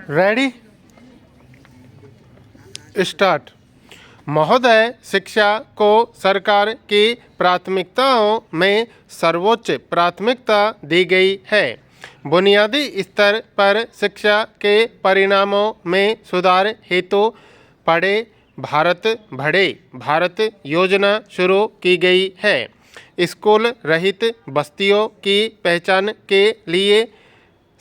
Ready start. महोदय, शिक्षा को सरकार की प्राथमिकताओं में सर्वोच्च प्राथमिकता दी गई है। बुनियादी स्तर पर शिक्षा के परिणामों में सुधार हेतु पढ़े भारत बढ़े भारत योजना शुरू की गई है। स्कूल रहित बस्तियों की पहचान के लिए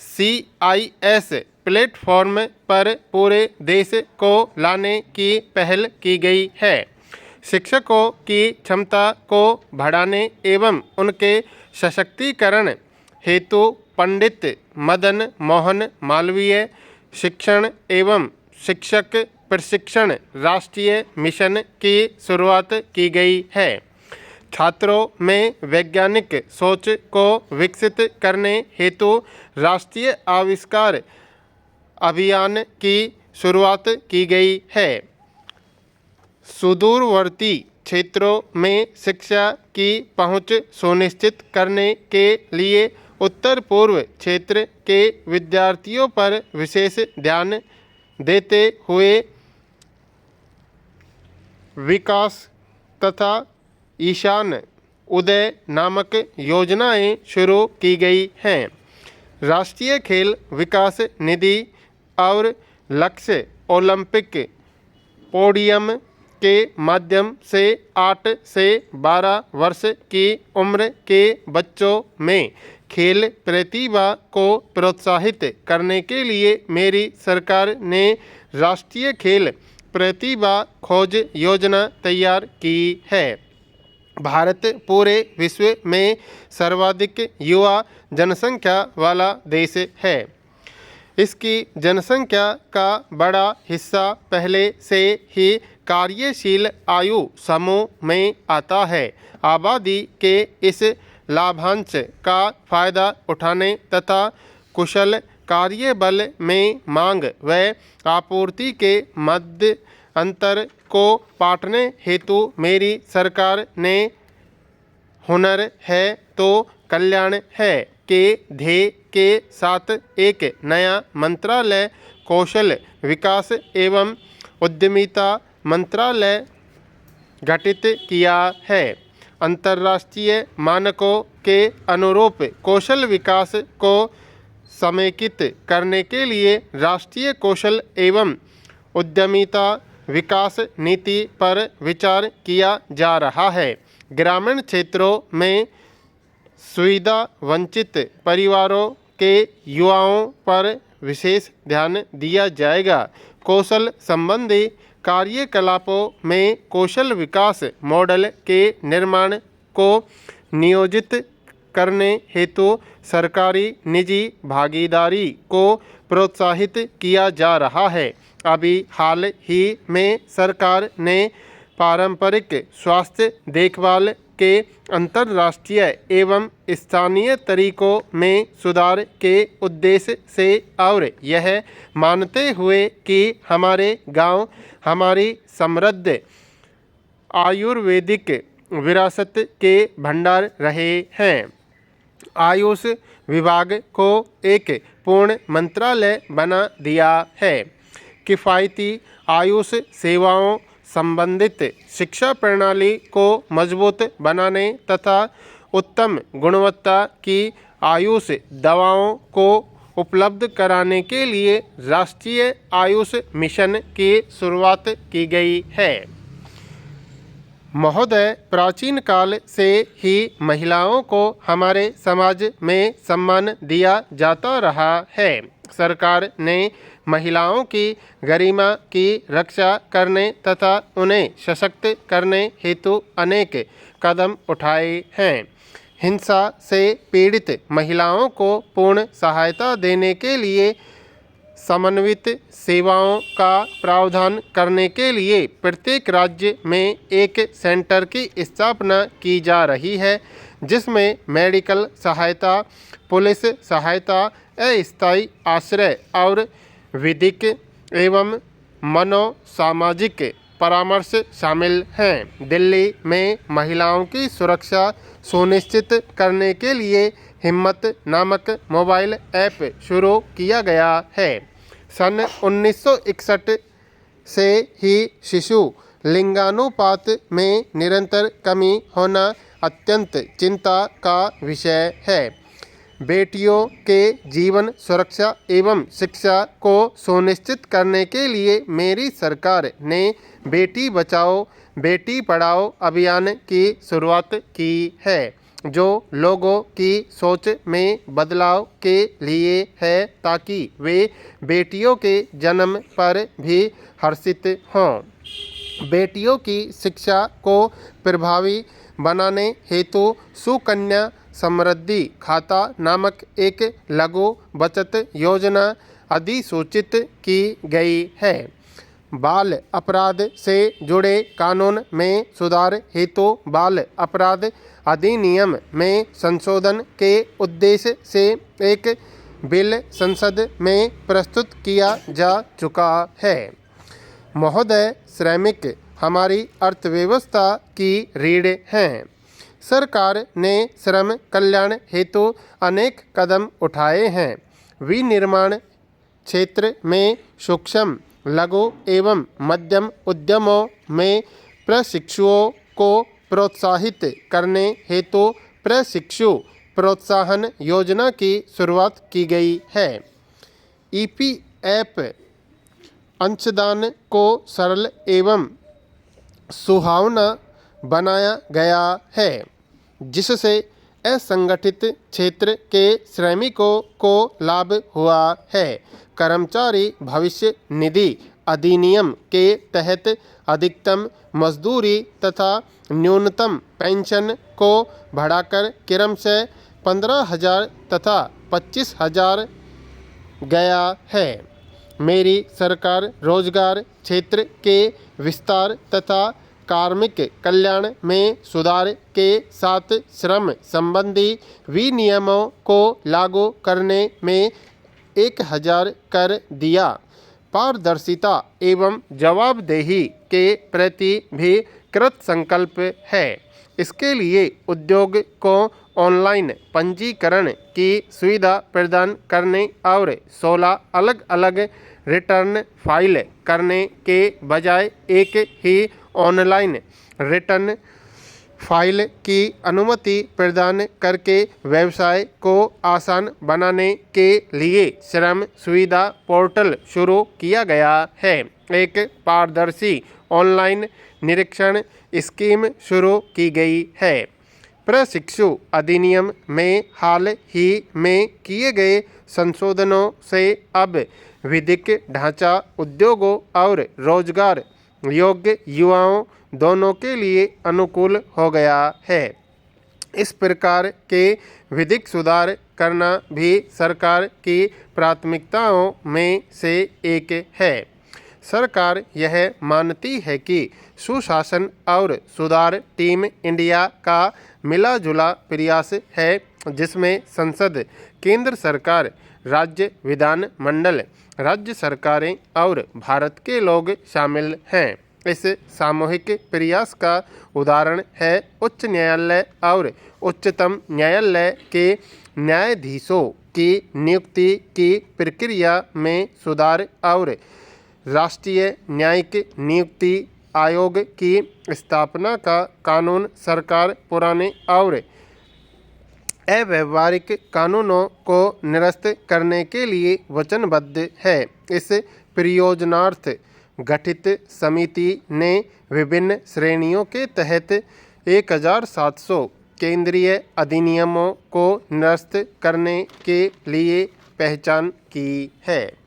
CIS प्लेटफॉर्म पर पूरे देश को लाने की पहल की गई है। शिक्षकों की क्षमता को बढ़ाने एवं उनके सशक्तिकरण हेतु पंडित मदन मोहन मालवीय शिक्षण एवं शिक्षक प्रशिक्षण राष्ट्रीय मिशन की शुरुआत की गई है। छात्रों में वैज्ञानिक सोच को विकसित करने हेतु राष्ट्रीय आविष्कार अभियान की शुरुआत की गई है। सुदूरवर्ती क्षेत्रों में शिक्षा की पहुंच सुनिश्चित करने के लिए उत्तर पूर्व क्षेत्र के विद्यार्थियों पर विशेष ध्यान देते हुए विकास तथा ईशान उदय नामक योजनाएं शुरू की गई हैं। राष्ट्रीय खेल विकास निधि और लक्ष्य ओलंपिक पोडियम के माध्यम से 8 से 12 वर्ष की उम्र के बच्चों में खेल प्रतिभा को प्रोत्साहित करने के लिए मेरी सरकार ने राष्ट्रीय खेल प्रतिभा खोज योजना तैयार की है। भारत पूरे विश्व में सर्वाधिक युवा जनसंख्या वाला देश है। इसकी जनसंख्या का बड़ा हिस्सा पहले से ही कार्यशील आयु समूह में आता है। आबादी के इस लाभांश का फायदा उठाने तथा कुशल कार्यबल में मांग व आपूर्ति के मध्य अंतर को पाटने हेतु मेरी सरकार ने हुनर है तो कल्याण है के ध्येय के साथ एक नया मंत्रालय कौशल विकास एवं उद्यमिता मंत्रालय गठित किया है। अंतर्राष्ट्रीय मानकों के अनुरूप कौशल विकास को समेकित करने के लिए राष्ट्रीय कौशल एवं उद्यमिता विकास नीति पर विचार किया जा रहा है। ग्रामीण क्षेत्रों में सुविधा वंचित परिवारों के युवाओं पर विशेष ध्यान दिया जाएगा। कौशल संबंधी कार्यकलापों में कौशल विकास मॉडल के निर्माण को नियोजित करने हेतु सरकारी निजी भागीदारी को प्रोत्साहित किया जा रहा है। अभी हाल ही में सरकार ने पारंपरिक स्वास्थ्य देखभाल के अंतर्राष्ट्रीय एवं स्थानीय तरीकों में सुधार के उद्देश्य से और यह मानते हुए कि हमारे गांव हमारी समृद्ध आयुर्वेदिक विरासत के भंडार रहे हैं, आयुष विभाग को एक पूर्ण मंत्रालय बना दिया है। किफ़ायती आयुष सेवाओं संबंधित शिक्षा प्रणाली को मजबूत बनाने तथा उत्तम गुणवत्ता की आयुष दवाओं को उपलब्ध कराने के लिए राष्ट्रीय आयुष मिशन की शुरुआत की गई है। महोदय, प्राचीन काल से ही महिलाओं को हमारे समाज में सम्मान दिया जाता रहा है। सरकार ने महिलाओं की गरिमा की रक्षा करने तथा उन्हें सशक्त करने हेतु अनेक कदम उठाए हैं। हिंसा से पीड़ित महिलाओं को पूर्ण सहायता देने के लिए समन्वित सेवाओं का प्रावधान करने के लिए प्रत्येक राज्य में एक सेंटर की स्थापना की जा रही है, जिसमें मेडिकल सहायता, पुलिस सहायता, अस्थायी आश्रय और विधिक एवं मनोसामाजिक परामर्श शामिल हैं। दिल्ली में महिलाओं की सुरक्षा सुनिश्चित करने के लिए हिम्मत नामक मोबाइल ऐप शुरू किया गया है। सन 1961 से ही शिशु लिंगानुपात में निरंतर कमी होना अत्यंत चिंता का विषय है। बेटियों के जीवन सुरक्षा एवं शिक्षा को सुनिश्चित करने के लिए मेरी सरकार ने बेटी बचाओ बेटी पढ़ाओ अभियान की शुरुआत की है, जो लोगों की सोच में बदलाव के लिए है ताकि वे बेटियों के जन्म पर भी हर्षित हों। बेटियों की शिक्षा को प्रभावी बनाने हेतु सुकन्या समृद्धि खाता नामक एक लघु बचत योजना अधिसूचित की गई है। बाल अपराध से जुड़े कानून में सुधार हेतु बाल अपराध अधिनियम में संशोधन के उद्देश्य से एक बिल संसद में प्रस्तुत किया जा चुका है। महोदय, श्रमिक हमारी अर्थव्यवस्था की रीढ़ हैं। सरकार ने श्रम कल्याण हेतु अनेक कदम उठाए हैं। विनिर्माण क्षेत्र में सूक्ष्म लघु एवं मध्यम उद्यमों में प्रशिक्षुओं को प्रोत्साहित करने हेतु प्रशिक्षु प्रोत्साहन योजना की शुरुआत की गई है। ईपीएफ अंशदान को सरल एवं सुहावना बनाया गया है, जिससे असंगठित क्षेत्र के श्रमिकों को लाभ हुआ है। कर्मचारी भविष्य निधि अधिनियम के तहत अधिकतम मजदूरी तथा न्यूनतम पेंशन को बढ़ाकर क्रमशः 15,000 तथा 25,000 गया है। मेरी सरकार रोजगार क्षेत्र के विस्तार तथा कार्मिक कल्याण में सुधार के साथ श्रम संबंधी विनियमों को लागू करने में 1,000 कर दिया। पारदर्शिता एवं जवाबदेही के प्रति भी कृत संकल्प है। इसके लिए उद्योग को ऑनलाइन पंजीकरण की सुविधा प्रदान करने और 16 अलग अलग रिटर्न फाइल करने के बजाय एक ही ऑनलाइन रिटर्न फाइल की अनुमति प्रदान करके व्यवसाय को आसान बनाने के लिए श्रम सुविधा पोर्टल शुरू किया गया है। एक पारदर्शी ऑनलाइन निरीक्षण स्कीम शुरू की गई है। प्रशिक्षु अधिनियम में हाल ही में किए गए संशोधनों से अब विधिक ढांचा उद्योगों और रोजगार योग्य युवाओं दोनों के लिए अनुकूल हो गया है। इस प्रकार के विधिक सुधार करना भी सरकार की प्राथमिकताओं में से एक है। सरकार यह मानती है कि सुशासन और सुधार टीम इंडिया का मिला-जुला प्रयास है, जिसमें संसद, केंद्र सरकार, राज्य विधानमंडल, राज्य सरकारें और भारत के लोग शामिल हैं। इस सामूहिक प्रयास का उदाहरण है उच्च न्यायालय और उच्चतम न्यायालय के न्यायाधीशों की नियुक्ति की प्रक्रिया में सुधार और राष्ट्रीय न्यायिक नियुक्ति आयोग की स्थापना का कानून। सरकार पुराने और अव्यवहारिक कानूनों को निरस्त करने के लिए वचनबद्ध है। इस प्रयोजनार्थ गठित समिति ने विभिन्न श्रेणियों के तहत 1,700 केंद्रीय अधिनियमों को निरस्त करने के लिए पहचान की है।